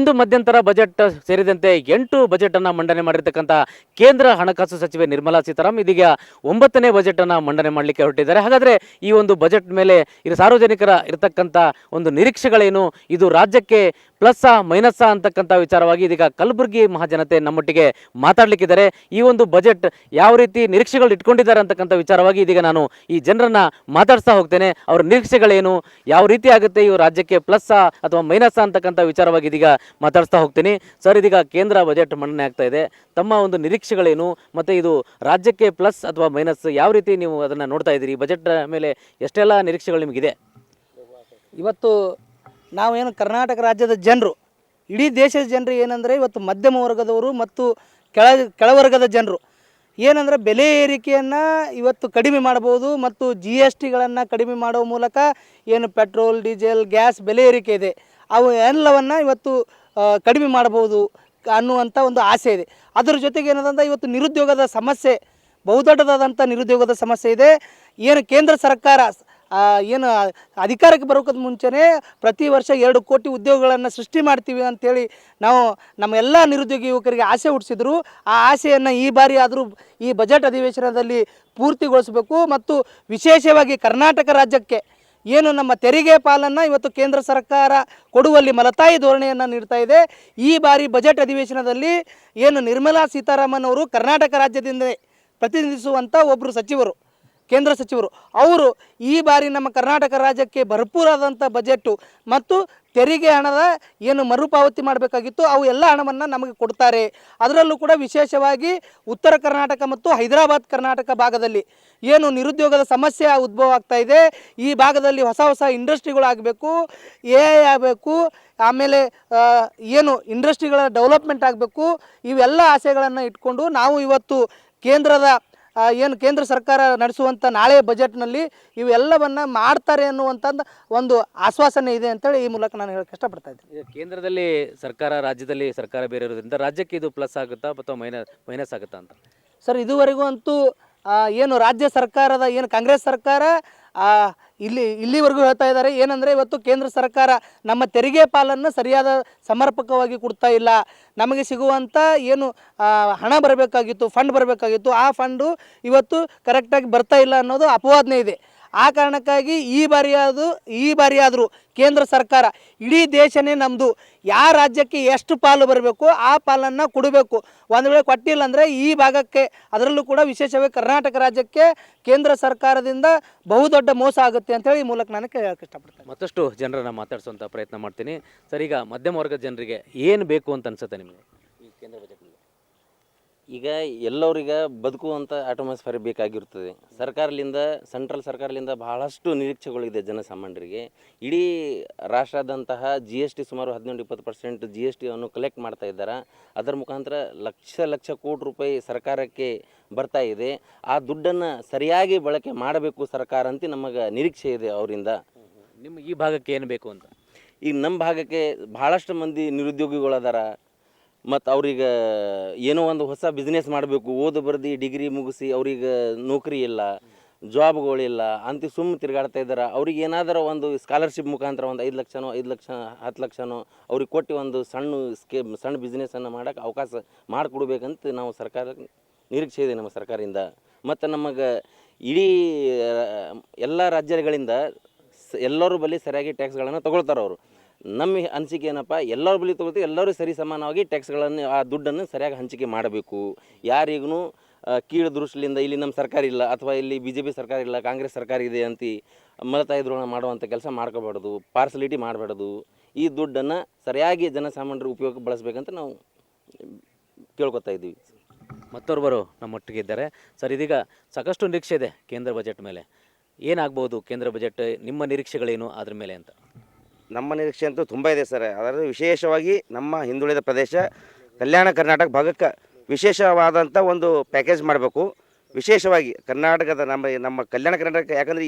ಒಂದು ಮಧ್ಯಂತರ ಬಜೆಟ್ ಸೇರಿದಂತೆ 8 ಬಜೆಟ್ ಅನ್ನು ಮಂಡನೆ ಮಾಡಿರ್ತಕ್ಕಂಥ ಕೇಂದ್ರ ಹಣಕಾಸು ಸಚಿವೆ ನಿರ್ಮಲಾ ಸೀತಾರಾಮನ್ ಇದೀಗ 9ನೇ ಬಜೆಟ್ ಅನ್ನು ಮಂಡನೆ ಮಾಡಲಿಕ್ಕೆ ಹೊರಟಿದ್ದಾರೆ. ಹಾಗಾದ್ರೆ ಈ ಒಂದು ಬಜೆಟ್ ಮೇಲೆ ಸಾರ್ವಜನಿಕರ ಇರತಕ್ಕಂಥ ಒಂದು ನಿರೀಕ್ಷೆಗಳೇನು, ಇದು ರಾಜ್ಯಕ್ಕೆ ಪ್ಲಸ್ಸಾ ಮೈನಸ್ಸಾ ಅಂತಕ್ಕಂಥ ವಿಚಾರವಾಗಿ ಇದೀಗ ಕಲಬುರಗಿ ಮಹಾಜನತೆ ನಮ್ಮೊಟ್ಟಿಗೆ ಮಾತಾಡ್ಲಿಕ್ಕಿದ್ದಾರೆ. ಈ ಒಂದು ಬಜೆಟ್ ಯಾವ ರೀತಿ ನಿರೀಕ್ಷೆಗಳು ಇಟ್ಕೊಂಡಿದ್ದಾರೆ ಅಂತಕ್ಕಂಥ ವಿಚಾರವಾಗಿ ಇದೀಗ ನಾನು ಈ ಜನರನ್ನ ಮಾತಾಡ್ತಾ ಹೋಗ್ತೇನೆ. ಅವರ ನಿರೀಕ್ಷೆಗಳೇನು, ಯಾವ ರೀತಿ ಆಗುತ್ತೆ, ಇವು ರಾಜ್ಯಕ್ಕೆ ಪ್ಲಸ್ಸಾ ಅಥವಾ ಮೈನಸ್ಸಾ ಅಂತಕ್ಕಂಥ ವಿಚಾರವಾಗಿ ಇದೀಗ ಮಾತಾಡ್ತಾ ಹೋಗ್ತೀನಿ. ಸರ್, ಇದೀಗ ಕೇಂದ್ರ ಬಜೆಟ್ ಮಂಡನೆ ಆಗ್ತಾ ಇದೆ, ತಮ್ಮ ಒಂದು ನಿರೀಕ್ಷೆಗಳೇನು, ಮತ್ತೆ ಇದು ರಾಜ್ಯಕ್ಕೆ ಪ್ಲಸ್ ಅಥವಾ ಮೈನಸ್ ಯಾವ ರೀತಿ ನೀವು ಅದನ್ನು ನೋಡ್ತಾ ಇದ್ದೀರಿ? ಬಜೆಟ್ ಮೇಲೆ ಎಷ್ಟೆಲ್ಲ ನಿರೀಕ್ಷೆಗಳು ನಿಮಗಿದೆ? ಇವತ್ತು ನಾವೇನು ಕರ್ನಾಟಕ ರಾಜ್ಯದ ಜನರು, ಇಡೀ ದೇಶದ ಜನರು ಏನಂದರೆ ಇವತ್ತು ಮಧ್ಯಮ ವರ್ಗದವರು ಮತ್ತು ಕೆಳವರ್ಗದ ಜನರು ಏನಂದರೆ ಬೆಲೆ ಏರಿಕೆಯನ್ನು ಇವತ್ತು ಕಡಿಮೆ ಮಾಡ್ಬೋದು ಮತ್ತು GSTಗಳನ್ನು ಕಡಿಮೆ ಮಾಡುವ ಮೂಲಕ ಏನು ಪೆಟ್ರೋಲ್, ಡೀಸೆಲ್, ಗ್ಯಾಸ್ ಬೆಲೆ ಏರಿಕೆ ಇದೆ ಅವು ಎಲ್ಲವನ್ನು ಇವತ್ತು ಕಡಿಮೆ ಮಾಡ್ಬೋದು ಅನ್ನುವಂಥ ಒಂದು ಆಸೆ ಇದೆ. ಅದರ ಜೊತೆಗೆ ಏನದಂತ ಇವತ್ತು ನಿರುದ್ಯೋಗದ ಸಮಸ್ಯೆ, ಬಹುದೊಡ್ಡದಾದಂಥ ನಿರುದ್ಯೋಗದ ಸಮಸ್ಯೆ ಇದೆ. ಏನು ಕೇಂದ್ರ ಸರ್ಕಾರ ಏನು ಅಧಿಕಾರಕ್ಕೆ ಬರೋಕ್ಕಿಂತ ಮುಂಚೆನೇ ಪ್ರತಿ ವರ್ಷ 2 ಕೋಟಿ ಉದ್ಯೋಗಗಳನ್ನು ಸೃಷ್ಟಿ ಮಾಡ್ತೀವಿ ಅಂಥೇಳಿ ನಾವು ನಮ್ಮ ಎಲ್ಲ ನಿರುದ್ಯೋಗಿ ಯುವಕರಿಗೆ ಆಸೆ ಹುಟ್ಟಿಸಿದ್ರು. ಆ ಆಸೆಯನ್ನು ಈ ಬಾರಿ ಆದರೂ ಈ ಬಜೆಟ್ ಅಧಿವೇಶನದಲ್ಲಿ ಪೂರ್ತಿಗೊಳಿಸಬೇಕು ಮತ್ತು ವಿಶೇಷವಾಗಿ ಕರ್ನಾಟಕ ರಾಜ್ಯಕ್ಕೆ ಏನು ನಮ್ಮ ತೆರಿಗೆ ಪಾಲನ್ನು ಇವತ್ತು ಕೇಂದ್ರ ಸರ್ಕಾರ ಕೊಡುವಲ್ಲಿ ಮಲತಾಯಿ ಧೋರಣೆಯನ್ನು ನೀಡ್ತಾ ಇದೆ. ಈ ಬಾರಿ ಬಜೆಟ್ ಅಧಿವೇಶನದಲ್ಲಿ ಏನು ನಿರ್ಮಲಾ ಸೀತಾರಾಮನ್ ಅವರು ಕರ್ನಾಟಕ ರಾಜ್ಯದಿಂದ ಪ್ರತಿನಿಧಿಸುವಂಥ ಒಬ್ಬರು ಸಚಿವರು, ಕೇಂದ್ರ ಸಚಿವರು, ಅವರು ಈ ಬಾರಿ ನಮ್ಮ ಕರ್ನಾಟಕ ರಾಜ್ಯಕ್ಕೆ ಭರ್ಪೂರಾದಂಥ ಬಜೆಟ್ಟು ಮತ್ತು ತೆರಿಗೆ ಹಣದ ಏನು ಮರುಪಾವತಿ ಮಾಡಬೇಕಾಗಿತ್ತು ಅವು ಎಲ್ಲ ಹಣವನ್ನು ನಮಗೆ ಕೊಡ್ತಾರೆ. ಅದರಲ್ಲೂ ಕೂಡ ವಿಶೇಷವಾಗಿ ಉತ್ತರ ಕರ್ನಾಟಕ ಮತ್ತು ಹೈದರಾಬಾದ್ ಕರ್ನಾಟಕ ಭಾಗದಲ್ಲಿ ಏನು ನಿರುದ್ಯೋಗದ ಸಮಸ್ಯೆ ಉದ್ಭವ ಆಗ್ತಾ ಇದೆ, ಈ ಭಾಗದಲ್ಲಿ ಹೊಸ ಹೊಸ ಇಂಡಸ್ಟ್ರಿಗಳು ಆಗಬೇಕು, AI ಆಗಬೇಕು, ಆಮೇಲೆ ಏನು ಇಂಡಸ್ಟ್ರಿಗಳ ಡೆವಲಪ್ಮೆಂಟ್ ಆಗಬೇಕು, ಇವೆಲ್ಲ ಆಸೆಗಳನ್ನು ಇಟ್ಕೊಂಡು ನಾವು ಇವತ್ತು ಏನು ಕೇಂದ್ರ ಸರ್ಕಾರ ನಡೆಸುವಂಥ ನಾಳೆ ಬಜೆಟ್ನಲ್ಲಿ ಇವೆಲ್ಲವನ್ನು ಮಾಡ್ತಾರೆ ಅನ್ನುವಂಥದ್ದು ಒಂದು ಆಶ್ವಾಸನೆ ಇದೆ ಅಂತೇಳಿ ಈ ಮೂಲಕ ನಾನು ಹೇಳಕ್ಕೆ ಇಷ್ಟಪಡ್ತಾ ಇದ್ದೀನಿ. ಕೇಂದ್ರದಲ್ಲಿ ಸರ್ಕಾರ, ರಾಜ್ಯದಲ್ಲಿ ಸರ್ಕಾರ ಬೇರೆ ಇರೋದ್ರಿಂದ ರಾಜ್ಯಕ್ಕೆ ಇದು ಪ್ಲಸ್ ಆಗುತ್ತಾ ಅಥವಾ ಮೈನಸ್ ಆಗುತ್ತಾ ಅಂತ? ಸರ್, ಇದುವರೆಗೂ ಅಂತೂ ಏನು ರಾಜ್ಯ ಸರ್ಕಾರದ ಏನು ಕಾಂಗ್ರೆಸ್ ಸರ್ಕಾರ ಇಲ್ಲಿವರೆಗೂ ಹೇಳ್ತಾ ಇದ್ದಾರೆ ಏನಂದರೆ ಇವತ್ತು ಕೇಂದ್ರ ಸರ್ಕಾರ ನಮ್ಮ ತೆರಿಗೆ ಪಾಲನ್ನು ಸರಿಯಾದ ಸಮರ್ಪಕವಾಗಿ ಕೊಡ್ತಾ ಇಲ್ಲ, ನಮಗೆ ಸಿಗುವಂಥ ಏನು ಹಣ ಬರಬೇಕಾಗಿತ್ತು, ಫಂಡ್ ಬರಬೇಕಾಗಿತ್ತು, ಆ ಫಂಡು ಇವತ್ತು ಕರೆಕ್ಟಾಗಿ ಬರ್ತಾ ಇಲ್ಲ ಅನ್ನೋದು ಅಪವಾದನೆ ಇದೆ. ಆ ಕಾರಣಕ್ಕಾಗಿ ಈ ಬಾರಿ ಆದರೂ ಕೇಂದ್ರ ಸರ್ಕಾರ ಇಡೀ ದೇಶನೇ ನಮ್ಮದು, ಯಾವ ರಾಜ್ಯಕ್ಕೆ ಎಷ್ಟು ಪಾಲು ಬರಬೇಕು ಆ ಪಾಲನ್ನು ಕೊಡಬೇಕು. ಒಂದು ವೇಳೆ ಕೊಟ್ಟಿಲ್ಲ ಅಂದರೆ ಈ ಭಾಗಕ್ಕೆ, ಅದರಲ್ಲೂ ಕೂಡ ವಿಶೇಷವಾಗಿ ಕರ್ನಾಟಕ ರಾಜ್ಯಕ್ಕೆ ಕೇಂದ್ರ ಸರ್ಕಾರದಿಂದ ಬಹುದೊಡ್ಡ ಮೋಸ ಆಗುತ್ತೆ ಅಂತೇಳಿ ಈ ಮೂಲಕ ನಾನು ಹೇಳಕ್ಕೆ ಇಷ್ಟಪಡ್ತೇನೆ. ಮತ್ತಷ್ಟು ಜನರನ್ನು ಮಾತಾಡಿಸುವಂಥ ಪ್ರಯತ್ನ ಮಾಡ್ತೀನಿ. ಸರ್, ಈಗ ಮಧ್ಯಮ ವರ್ಗದ ಜನರಿಗೆ ಏನು ಬೇಕು ಅಂತ ಅನ್ಸುತ್ತೆ ನಿಮಗೆ ಈ ಕೇಂದ್ರ ಬಜೆಟ್ನಲ್ಲಿ? ಈಗ ಎಲ್ಲರಿಗೆ ಬದುಕುವಂಥ ಅಟ್ಮಾಸ್ಫಿಯರ್ ಬೇಕಾಗಿರ್ತದೆ. ಸೆಂಟ್ರಲ್ ಸರ್ಕಾರದಿಂದ ಬಹಳಷ್ಟು ನಿರೀಕ್ಷೆಗಳಿದೆ ಜನಸಾಮಾನ್ಯರಿಗೆ. ಇಡೀ ರಾಷ್ಟ್ರದಂತಹ GST ಸುಮಾರು 18-20% GST ಅನ್ನು ಕಲೆಕ್ಟ್ ಮಾಡ್ತಾ ಇದ್ದಾರೆ. ಅದರ ಮುಖಾಂತರ ಲಕ್ಷ ಕೋಟಿ ರೂಪಾಯಿ ಸರ್ಕಾರಕ್ಕೆ ಬರ್ತಾ ಇದೆ. ಆ ದುಡ್ಡನ್ನು ಸರಿಯಾಗಿ ಬಳಕೆ ಮಾಡಬೇಕು ಸರ್ಕಾರ ಅಂತ ನಮಗೆ ನಿರೀಕ್ಷೆ ಇದೆ ಅವರಿಂದ. ನಿಮ್ಮ ಈ ಭಾಗಕ್ಕೆ ಏನು ಬೇಕು ಅಂತ? ಈಗ ನಮ್ಮ ಭಾಗಕ್ಕೆ ಬಹಳಷ್ಟು ಮಂದಿ ನಿರುದ್ಯೋಗಿಗಳದಾರ ಮತ್ತು ಅವ್ರಿಗೆ ಏನೋ ಒಂದು ಹೊಸ ಬಿಸ್ನೆಸ್ ಮಾಡಬೇಕು, ಓದು ಡಿಗ್ರಿ ಮುಗಿಸಿ ಅವ್ರಿಗೆ ನೌಕರಿ ಇಲ್ಲ, ಜಾಬ್ಗಳಿಲ್ಲ ಅಂತ ಸುಮ್ಮನೆ ತಿರುಗಾಡ್ತಾ ಇದ್ದಾರೆ. ಅವ್ರಿಗೆ ಏನಾದರೂ ಒಂದು ಸ್ಕಾಲರ್ಶಿಪ್ ಮುಖಾಂತರ ಒಂದು 5 ಲಕ್ಷನೋ 5 ಲಕ್ಷ 10 ಲಕ್ಷನೋ ಅವ್ರಿಗೆ ಕೊಟ್ಟು ಒಂದು ಸಣ್ಣ ಬಿಸ್ನೆಸ್ಸನ್ನು ಮಾಡೋಕ್ಕೆ ಅವಕಾಶ ಮಾಡಿಕೊಡ್ಬೇಕಂತ ನಾವು ಸರ್ಕಾರ ನಿರೀಕ್ಷೆ ಇದೆ ನಮ್ಮ ಸರ್ಕಾರದಿಂದ. ಮತ್ತು ನಮಗೆ ಇಡೀ ಎಲ್ಲ ರಾಜ್ಯಗಳಿಂದ ಎಲ್ಲರೂ ಬಳಿ ಸರಿಯಾಗಿ ಟ್ಯಾಕ್ಸ್ಗಳನ್ನು ತೊಗೊಳ್ತಾರೆ ಅವರು. ನಮ್ಮ ಅನಿಸಿಕೆ ಏನಪ್ಪ, ಎಲ್ಲರ ಬಳಿ ತೊಗೊಳ್ತೀವಿ, ಎಲ್ಲರೂ ಸರಿ ಸಮಾನವಾಗಿ ಟ್ಯಾಕ್ಸ್ಗಳನ್ನು, ಆ ದುಡ್ಡನ್ನು ಸರಿಯಾಗಿ ಹಂಚಿಕೆ ಮಾಡಬೇಕು. ಯಾರಿಗೂ ಕೀಳು ದೃಷ್ಟಿಯಿಂದ ಇಲ್ಲಿ ನಮ್ಮ ಸರ್ಕಾರ ಇಲ್ಲ ಅಥವಾ ಇಲ್ಲಿ BJP ಸರ್ಕಾರ ಇಲ್ಲ, ಕಾಂಗ್ರೆಸ್ ಸರ್ಕಾರ ಇದೆ ಅಂತ ಮಲತಾಯಿ ದ್ರೋಣ ಮಾಡುವಂಥ ಕೆಲಸ ಮಾಡ್ಕೋಬಾರ್ದು, ಪಾರ್ಸಲಿಟಿ ಮಾಡಬಾರ್ದು. ಈ ದುಡ್ಡನ್ನು ಸರಿಯಾಗಿ ಜನಸಾಮಾನ್ಯರು ಉಪಯೋಗ ಬಳಸಬೇಕಂತ ನಾವು ಕೇಳ್ಕೊತಾ ಇದ್ದೀವಿ. ಮತ್ತೊಬ್ಬರು ನಮ್ಮೊಟ್ಟಿಗೆ ಇದ್ದಾರೆ. ಸರ್, ಇದೀಗ ಸಾಕಷ್ಟು ನಿರೀಕ್ಷೆ ಇದೆ ಕೇಂದ್ರ ಬಜೆಟ್ ಮೇಲೆ. ಏನಾಗ್ಬೋದು ಕೇಂದ್ರ ಬಜೆಟ್, ನಿಮ್ಮ ನಿರೀಕ್ಷೆಗಳೇನು ಅದ್ರ ಮೇಲೆ ಅಂತ? ನಮ್ಮ ನಿರೀಕ್ಷೆ ಅಂತೂ ತುಂಬ ಇದೆ ಸರ್. ಅದರಲ್ಲಿ ವಿಶೇಷವಾಗಿ ನಮ್ಮ ಹಿಂದುಳಿದ ಪ್ರದೇಶ ಕಲ್ಯಾಣ ಕರ್ನಾಟಕ ಭಾಗಕ್ಕೆ ವಿಶೇಷವಾದಂಥ ಒಂದು ಪ್ಯಾಕೇಜ್ ಮಾಡಬೇಕು. ವಿಶೇಷವಾಗಿ ಕರ್ನಾಟಕದ ನಮ್ಮ ಕಲ್ಯಾಣ ಕರ್ನಾಟಕ, ಯಾಕಂದರೆ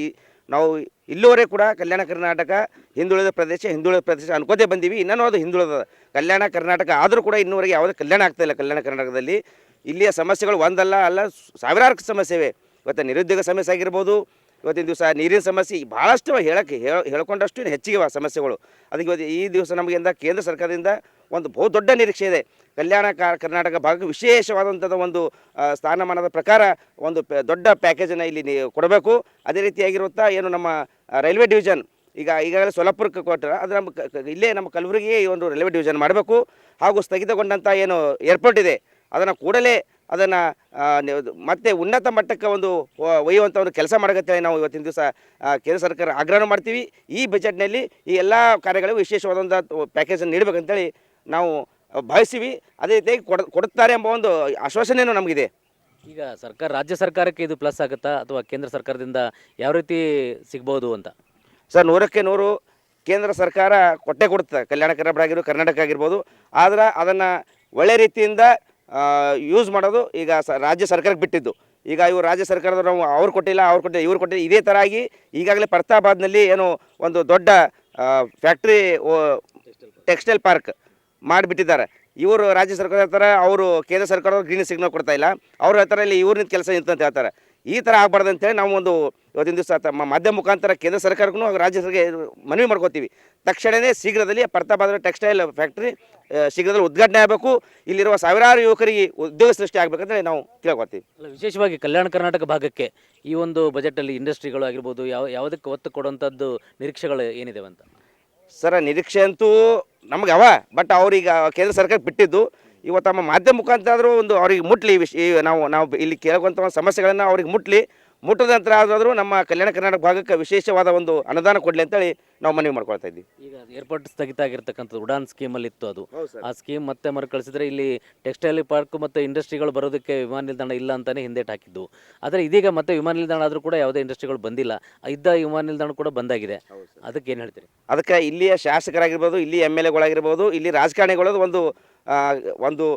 ನಾವು ಇಲ್ಲಿವರೆಗೆ ಕೂಡ ಕಲ್ಯಾಣ ಕರ್ನಾಟಕ ಹಿಂದುಳಿದ ಪ್ರದೇಶ ಅನ್ಕೋತೇ ಬಂದೀವಿ. ಇನ್ನೂ ಅದು ಹಿಂದುಳಿದ ಕಲ್ಯಾಣ ಕರ್ನಾಟಕ ಆದರೂ ಕೂಡ ಇನ್ನೂವರೆಗೆ ಯಾವುದೇ ಕಲ್ಯಾಣ ಆಗ್ತಾಯಿಲ್ಲ. ಕಲ್ಯಾಣ ಕರ್ನಾಟಕದಲ್ಲಿ ಇಲ್ಲಿಯ ಸಮಸ್ಯೆಗಳು ಒಂದಲ್ಲ ಅಲ್ಲ ಸಾವಿರಾರು ಸಮಸ್ಯೆ ಇವೆ. ಇವತ್ತು ನಿರುದ್ಯೋಗ ಸಮಸ್ಯೆ ಆಗಿರ್ಬೋದು, ಇವತ್ತಿನ ದಿವಸ ನೀರಿನ ಸಮಸ್ಯೆ ಭಾಳಷ್ಟು ಹೇಳ್ಕೊಂಡಷ್ಟು ಹೆಚ್ಚಿಗೆ ಸಮಸ್ಯೆಗಳು. ಅದಕ್ಕೆ ಇವತ್ತು ಈ ದಿವಸ ನಮಗಿಂದ ಕೇಂದ್ರ ಸರ್ಕಾರದಿಂದ ಒಂದು ಬಹುದೊಡ್ಡ ನಿರೀಕ್ಷೆ ಇದೆ. ಕಲ್ಯಾಣ ಕರ್ನಾಟಕ ಭಾಗಕ್ಕೆ ವಿಶೇಷವಾದಂಥದ್ದು ಒಂದು ಸ್ಥಾನಮಾನದ ಪ್ರಕಾರ ಒಂದು ದೊಡ್ಡ ಪ್ಯಾಕೇಜನ್ನು ಇಲ್ಲಿ ಕೊಡಬೇಕು. ಅದೇ ರೀತಿಯಾಗಿರುತ್ತಾ ಏನು ನಮ್ಮ ರೈಲ್ವೆ ಡಿವಿಷನ್ ಈಗಾಗಲೇ ಸೊಲ್ಲಾಪುರಕ್ಕೆ ಕೊಟ್ಟರೆ ಅದು ನಮ್ಮ ಇಲ್ಲೇ ನಮ್ಮ ಕಲಬುರಗಿಗೆ ಈ ಒಂದು ರೈಲ್ವೆ ಡಿವಿಷನ್ ಮಾಡಬೇಕು. ಹಾಗೂ ಸ್ಥಗಿತಗೊಂಡಂಥ ಏನು ಏರ್ಪೋರ್ಟ್ ಇದೆ ಅದನ್ನು ಕೂಡಲೇ ಅದನ್ನು ಮತ್ತೆ ಉನ್ನತ ಮಟ್ಟಕ್ಕೆ ಒಂದು ಒಯ್ಯುವಂಥ ಒಂದು ಕೆಲಸ ಮಾಡಕತ್ತೇಳಿ ನಾವು ಇವತ್ತಿನ ದಿವಸ ಕೇಂದ್ರ ಸರ್ಕಾರ ಆಗ್ರಹ ಮಾಡ್ತೀವಿ. ಈ ಬಜೆಟ್ನಲ್ಲಿ ಈ ಎಲ್ಲ ಕಾರ್ಯಗಳಿಗೂ ವಿಶೇಷವಾದಂಥ ಪ್ಯಾಕೇಜನ್ನು ನೀಡಬೇಕಂತೇಳಿ ನಾವು ಭಾವಿಸ್ತೀವಿ. ಅದೇ ರೀತಿಯಾಗಿ ಕೊಡುತ್ತಾರೆ ಎಂಬ ಒಂದು ಆಶ್ವಾಸನೆಯೂ ನಮಗಿದೆ. ಈಗ ರಾಜ್ಯ ಸರ್ಕಾರಕ್ಕೆ ಇದು ಪ್ಲಸ್ ಆಗುತ್ತಾ ಅಥವಾ ಕೇಂದ್ರ ಸರ್ಕಾರದಿಂದ ಯಾವ ರೀತಿ ಸಿಗ್ಬೋದು ಅಂತ? ಸರ್, 100ಕ್ಕೆ 100 ಕೇಂದ್ರ ಸರ್ಕಾರ ಕೊಟ್ಟೆ ಕೊಡುತ್ತೆ. ಕಲ್ಯಾಣ ಕರ್ನಾಟಕ ಆಗಿರ್ಬೋದು. ಆದ್ರೆ ಅದನ್ನು ಒಳ್ಳೆ ರೀತಿಯಿಂದ ಯೂಸ್ ಮಾಡೋದು ಈಗ ರಾಜ್ಯ ಸರ್ಕಾರಕ್ಕೆ ಬಿಟ್ಟಿದ್ದು. ಈಗ ಇವರು ರಾಜ್ಯ ಸರ್ಕಾರದವರು ನಾವು ಅವ್ರು ಕೊಟ್ಟಿಲ್ಲ ಇವ್ರು ಕೊಟ್ಟಿಲ್ಲ ಇದೇ ಥರ ಆಗಿ ಈಗಾಗಲೇ ಫರ್ತಾಬಾದ್ನಲ್ಲಿ ಏನು ಒಂದು ದೊಡ್ಡ ಫ್ಯಾಕ್ಟ್ರಿ ಟೆಕ್ಸ್ಟೈಲ್ ಪಾರ್ಕ್ ಮಾಡಿಬಿಟ್ಟಿದ್ದಾರೆ. ಇವರು ರಾಜ್ಯ ಸರ್ಕಾರ ಹೇಳ್ತಾರೆ, ಅವರು ಕೇಂದ್ರ ಸರ್ಕಾರದವ್ರು ಗ್ರೀನ್ ಸಿಗ್ನಲ್ ಕೊಡ್ತಾ ಇಲ್ಲ. ಅವ್ರು ಹೇಳ್ತಾರೆ ಇಲ್ಲಿ ಇವ್ರನ್ನ ಕೆಲಸ ನಿಂತಂತ ಹೇಳ್ತಾರೆ. ಈ ಥರ ಆಗಬಾರ್ದು ಅಂತೇಳಿ ನಾವು ಒಂದು ಇವತ್ತಿನ ದಿವಸ ತಮ್ಮ ಮಾಧ್ಯಮ ಮುಖಾಂತರ ಕೇಂದ್ರ ಸರ್ಕಾರಕ್ಕೂ ಹಾಗೂ ರಾಜ್ಯ ಸರ್ಕಾರಕ್ಕೆ ಮನವಿ ಮಾಡ್ಕೋತೀವಿ. ತಕ್ಷಣವೇ ಶೀಘ್ರದಲ್ಲಿ ಫರ್ತಾಬಾದ್ ಟೆಕ್ಸ್ಟೈಲ್ ಫ್ಯಾಕ್ಟ್ರಿ ಶೀಘ್ರದಲ್ಲಿ ಉದ್ಘಾಟನೆ ಆಗಬೇಕು. ಇಲ್ಲಿರುವ ಸಾವಿರಾರು ಯುವಕರಿಗೆ ಉದ್ಯೋಗ ಸೃಷ್ಟಿ ಆಗಬೇಕಂತ ನಾವು ಕೇಳ್ಕೊತೀವಿ. ವಿಶೇಷವಾಗಿ ಕಲ್ಯಾಣ ಕರ್ನಾಟಕ ಭಾಗಕ್ಕೆ ಈ ಒಂದು ಬಜೆಟಲ್ಲಿ ಇಂಡಸ್ಟ್ರಿಗಳು ಆಗಿರ್ಬೋದು ಯಾವುದಕ್ಕೆ ಒತ್ತು ಕೊಡುವಂಥದ್ದು ನಿರೀಕ್ಷೆಗಳು ಏನಿದೆ ಅಂತ? ಸರ, ನಿರೀಕ್ಷೆ ಅಂತೂ ನಮಗೆ ಅವ, ಬಟ್ ಅವ್ರೀಗ ಕೇಂದ್ರ ಸರ್ಕಾರಕ್ಕೆ ಬಿಟ್ಟಿದ್ದು. ಇವತ್ತು ನಮ್ಮ ಮಾಧ್ಯಮ ಮುಖಾಂತರ ಆದರೂ ಒಂದು ಅವ್ರಿಗೆ ಮುಟ್ಲಿ ನಾವು ಇಲ್ಲಿ ಕೇಳುವಂಥ ಒಂದು ಸಮಸ್ಯೆಗಳನ್ನು ಅವ್ರಿಗೆ ಮುಟ್ಟದ ನಂತರ ಆದರೂ ನಮ್ಮ ಕಲ್ಯಾಣ ಕರ್ನಾಟಕ ಭಾಗಕ್ಕೆ ವಿಶೇಷವಾದ ಒಂದು ಅನುದಾನ ಕೊಡಲಿ ಅಂತೇಳಿ ನಾವು ಮನವಿ ಮಾಡ್ಕೊಳ್ತಾ ಇದ್ದೀವಿ. ಈಗ ಏರ್ಪೋರ್ಟ್ ಸ್ಥಗಿತ ಆಗಿರ್ತಕ್ಕಂಥದ್ದು ಉಡಾನ್ ಸ್ಕೀಮಲ್ಲಿ ಇತ್ತು ಅದು. ಆ ಸ್ಕೀಮ್ ಮತ್ತೆ ಮರುಕಳಿಸಿದ್ರೆ ಇಲ್ಲಿ ಟೆಕ್ಸ್ಟೈಲ್ ಪಾರ್ಕ್ ಮತ್ತು ಇಂಡಸ್ಟ್ರಿಗಳು ಬರೋದಕ್ಕೆ ವಿಮಾನ ನಿಲ್ದಾಣ ಇಲ್ಲ ಅಂತಾನೆ ಹಿಂದೇಟು ಹಾಕಿದ್ದು. ಆದರೆ ಇದೀಗ ಮತ್ತೆ ವಿಮಾನ ನಿಲ್ದಾಣ ಆದರೂ ಕೂಡ ಯಾವುದೇ ಇಂಡಸ್ಟ್ರಿಗಳು ಬಂದಿಲ್ಲ. ಇದ್ದ ವಿಮಾನ ನಿಲ್ದಾಣ ಕೂಡ ಬಂದಾಗಿದೆ. ಅದಕ್ಕೆ ಏನು ಹೇಳ್ತೀರಿ? ಅದಕ್ಕೆ ಇಲ್ಲಿಯ ಶಾಸಕರಾಗಿರ್ಬೋದು, ಇಲ್ಲಿ MLAಗಳಾಗಿರ್ಬೋದು, ಇಲ್ಲಿ ರಾಜಕಾರಣಿಗಳದ್ದು ಒಂದು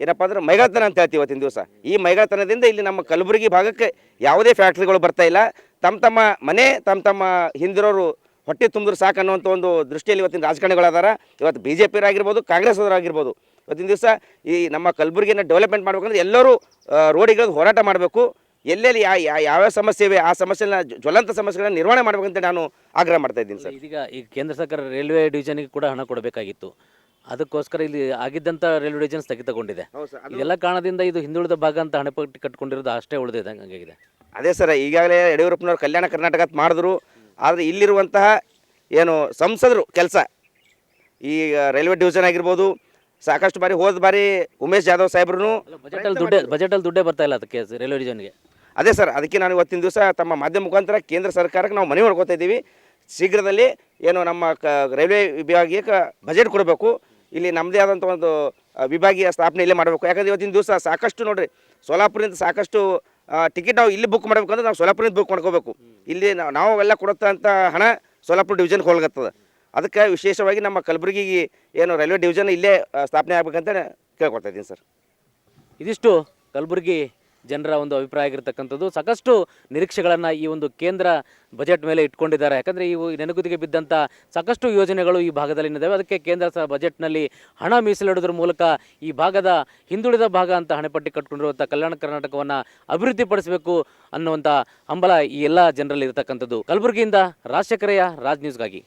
ಏನಪ್ಪ ಅಂದ್ರೆ ಮೈಗಳ್ತನ ಅಂತ ಹೇಳ್ತೀವಿ ಇವತ್ತಿನ ದಿವಸ. ಈ ಮೈಗಳ್ತನದಿಂದ ಇಲ್ಲಿ ನಮ್ಮ ಕಲಬುರಗಿ ಭಾಗಕ್ಕೆ ಯಾವುದೇ ಫ್ಯಾಕ್ಟ್ರಿಗಳು ಬರ್ತಾ ಇಲ್ಲ. ತಮ್ಮ ಮನೆ ತಮ್ಮ ಹಿಂದಿರೋರು ಹೊಟ್ಟೆ ತುಂಬಿದ್ರು ಸಾಕು ಅನ್ನುವಂಥ ಒಂದು ದೃಷ್ಟಿಯಲ್ಲಿ ಇವತ್ತಿನ ರಾಜಕಾರಣಿಗಳಾದಾರ. ಇವತ್ತು BJP ಆಗಿರ್ಬೋದು, ಕಾಂಗ್ರೆಸ್ ಅವರಾಗಿರ್ಬೋದು. ಇವತ್ತಿನ ದಿವಸ ಈ ನಮ್ಮ ಕಲಬುರಗಿನ ಡೆವಲಪ್ಮೆಂಟ್ ಮಾಡ್ಬೇಕಂದ್ರೆ ಎಲ್ಲರೂ ರೋಡಿಗಳದ್ದು ಹೋರಾಟ ಮಾಡಬೇಕು. ಎಲ್ಲೆಲ್ಲಿ ಯಾವ್ಯಾವ ಸಮಸ್ಯೆ ಇವೆ ಆ ಸಮಸ್ಯೆನ ಜ್ವಲಂತ ಸಮಸ್ಯೆಗಳನ್ನ ನಿರ್ವಹಣೆ ಮಾಡಬೇಕಂತ ನಾನು ಆಗ್ರಹ ಮಾಡ್ತಾ ಇದ್ದೀನಿ ಸರ್. ಈಗ ಕೇಂದ್ರ ಸರ್ಕಾರ ರೈಲ್ವೆ ಡಿವಿಷನ್ಗೆ ಕೂಡ ಹಣ ಕೊಡಬೇಕಾಗಿತ್ತು. ಅದಕ್ಕೋಸ್ಕರ ಇಲ್ಲಿ ಆಗಿದ್ದಂಥ ರೈಲ್ವೆ ಡಿವಿಷನ್ ಸ್ಥಗಿತಗೊಂಡಿದೆ. ಇದೆಲ್ಲ ಕಾರಣದಿಂದ ಇದು ಹಿಂದುಳಿದ ಭಾಗ ಅಂತ ಹಣೆಪಟ್ಟಿ ಕಟ್ಕೊಂಡಿರೋದು ಅಷ್ಟೇ ಉಳಿದಿದೆ ಹಂಗಾಗಿದೆ. ಅದೇ ಸರ್, ಈಗಾಗಲೇ ಯಡಿಯೂರಪ್ಪನವರು ಕಲ್ಯಾಣ ಕರ್ನಾಟಕ ಮಾಡಿದ್ರು. ಆದರೆ ಇಲ್ಲಿರುವಂತಹ ಏನು ಸಂಸದರು ಕೆಲಸ ಈ ರೈಲ್ವೆ ಡಿವಿಷನ್ ಆಗಿರ್ಬೋದು, ಸಾಕಷ್ಟು ಬಾರಿ ಹೋದ ಬಾರಿ ಉಮೇಶ್ ಜಾಧವ್ ಸಾಹೇಬ್ರು ಬಜೆಟಲ್ಲಿ ದುಡ್ಡೇ ಬರ್ತಾ ಇಲ್ಲ ಅದಕ್ಕೆ ರೈಲ್ವೆ ಡಿವಿಷನ್ಗೆ. ಅದೇ ಸರ್, ಅದಕ್ಕೆ ನಾನು ಇವತ್ತಿನ ದಿವಸ ತಮ್ಮ ಮಾಧ್ಯಮ ಮುಖಾಂತರ ಕೇಂದ್ರ ಸರ್ಕಾರಕ್ಕೆ ನಾವು ಮನವಿ ಮಾಡ್ಕೋತಾ ಇದ್ದೀವಿ. ಶೀಘ್ರದಲ್ಲಿ ಏನು ನಮ್ಮ ರೈಲ್ವೆ ವಿಭಾಗೀಯಕ್ಕೆ ಬಜೆಟ್ ಕೊಡಬೇಕು. ಇಲ್ಲಿ ನಮ್ಮದೇ ಆದಂಥ ಒಂದು ವಿಭಾಗೀಯ ಸ್ಥಾಪನೆ ಇಲ್ಲೇ ಮಾಡಬೇಕು. ಯಾಕಂದರೆ ಇವತ್ತಿನ ದಿವಸ ಸಾಕಷ್ಟು ನೋಡಿರಿ, ಸೋಲಾಪುರದಿಂದ ಸಾಕಷ್ಟು ಟಿಕೆಟ್ ನಾವು ಇಲ್ಲಿ ಬುಕ್ ಮಾಡ್ಬೇಕಂದ್ರೆ ನಾವು ಸೋಲಾಪುರದಿಂದ ಬುಕ್ ಮಾಡ್ಕೋಬೇಕು. ಇಲ್ಲಿ ನಾವು ಎಲ್ಲ ಕೊಡುತ್ತಂಥ ಹಣ ಸೋಲಾಪುರ ಡಿವಿಷನ್ಗೆ ಹೋಗ್ಲತ್ತದ. ಅದಕ್ಕೆ ವಿಶೇಷವಾಗಿ ನಮ್ಮ ಕಲಬುರಗಿಗೆ ಏನು ರೈಲ್ವೆ ಡಿವಿಷನ್ ಇಲ್ಲೇ ಸ್ಥಾಪನೆ ಆಗ್ಬೇಕಂತ ಕೇಳ್ಕೊಳ್ತಾ ಇದ್ದೀನಿ ಸರ್. ಇದಿಷ್ಟು ಕಲಬುರಗಿ ಜನರ ಒಂದು ಅಭಿಪ್ರಾಯ ಆಗಿರ್ತಕ್ಕಂಥದ್ದು. ಸಾಕಷ್ಟು ನಿರೀಕ್ಷೆಗಳನ್ನು ಈ ಒಂದು ಕೇಂದ್ರ ಬಜೆಟ್ ಮೇಲೆ ಇಟ್ಕೊಂಡಿದ್ದಾರೆ. ಯಾಕಂದರೆ ಇವು ನೆನಗುದಿಗೆ ಬಿದ್ದಂಥ ಸಾಕಷ್ಟು ಯೋಜನೆಗಳು ಈ ಭಾಗದಲ್ಲಿ ಇದ್ದಾವೆ. ಅದಕ್ಕೆ ಕೇಂದ್ರ ಬಜೆಟ್ನಲ್ಲಿ ಹಣ ಮೀಸಲಿಡೋದ್ರ ಮೂಲಕ ಈ ಭಾಗದ ಹಿಂದುಳಿದ ಭಾಗ ಅಂತ ಹಣೆಪಟ್ಟಿ ಕಟ್ಕೊಂಡಿರುವಂಥ ಕಲ್ಯಾಣ ಕರ್ನಾಟಕವನ್ನು ಅಭಿವೃದ್ಧಿಪಡಿಸಬೇಕು ಅನ್ನುವಂಥ ಹಂಬಲ ಈ ಎಲ್ಲ ಜನರಲ್ಲಿ ಇರತಕ್ಕಂಥದ್ದು. ಕಲಬುರಗಿಯಿಂದ ರಾಜಶೇಖರಯ್ಯ, ರಾಜ್ ನ್ಯೂಸ್ಗಾಗಿ.